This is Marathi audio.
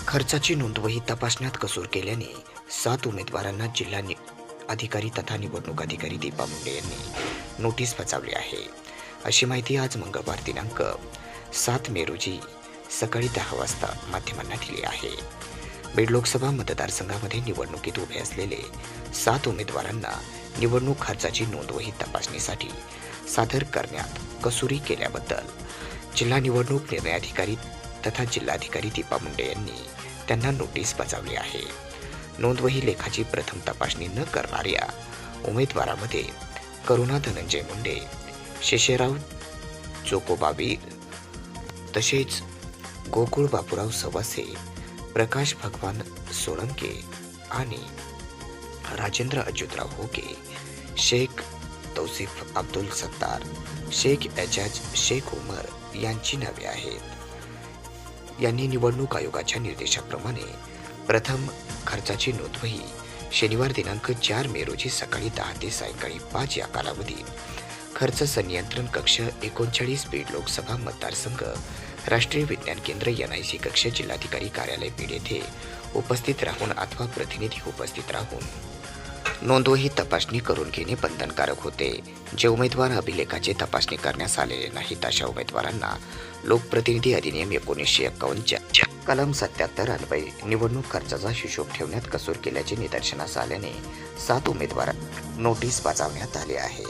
खर्चाची नोंदवही तपासण्यात कसूर केल्याने 7 उमेदवारांना अधिकारी तथा निवडणूक अधिकारी दीपा मुंडे यांनी नोटीस बजावली आहे. अशी माहिती आज मंगळवार दिनांक 7 मे रोजी सकाळी 10 वाजता माध्यमांना दिली आहे. बीड लोकसभा मतदारसंघामध्ये निवडणुकीत उभे असलेले 7 उमेदवारांना निवडणूक खर्चाची नोंदवही तपासणीसाठी सादर करण्यात कसुरी केल्याबद्दल जिल्हा निवडणूक निर्णय अधिकारी तथा जिल्हाधिकारी दीपा मुंडे यांनी त्यांना नोटीस बजावली आहे. नोंदवही लेखाची प्रथम तपासणी न करणाऱ्या उमेदवारामध्ये करुणा धनंजय मुंडे, शेषराव चोकोबावीर तसेच गोकुळ बापूराव सवासे, प्रकाश भगवान सोळंके आणि राजेंद्र अच्युतराव होके, शेख तौसिफ अब्दुल सत्तार, शेख एजाज शेख उमर यांची नावे आहेत. यांनी निवडणूक आयोगाच्या निर्देशाप्रमाणे प्रथम खर्चाची नोंदवही शनिवार दिनांक 4 मे रोजी सकाळी 10 ते सायंकाळी 5 या कालावधीत खर्च संनियंत्रण कक्ष 39 बीड लोकसभा मतदारसंघ, राष्ट्रीय विज्ञान केंद्र NIC कक्ष, जिल्हाधिकारी कार्यालय बीड येथे उपस्थित राहून अथवा प्रतिनिधी उपस्थित राहून नोंदवही तपासणी करून घेणे बंधनकारक होते. जे उमेदवार अभिलेखाची तपासणी करण्यास आलेले नाहीत अशा उमेदवारांना लोकप्रतिनिधी अधिनियम 1951 कलम 77 अन्वये निवडणूक खर्चाचा हिशोब ठेवण्यात कसूर केल्याचे निदर्शनास आल्याने 7 उमेदवारांना नोटीस बजावण्यात आली आहे.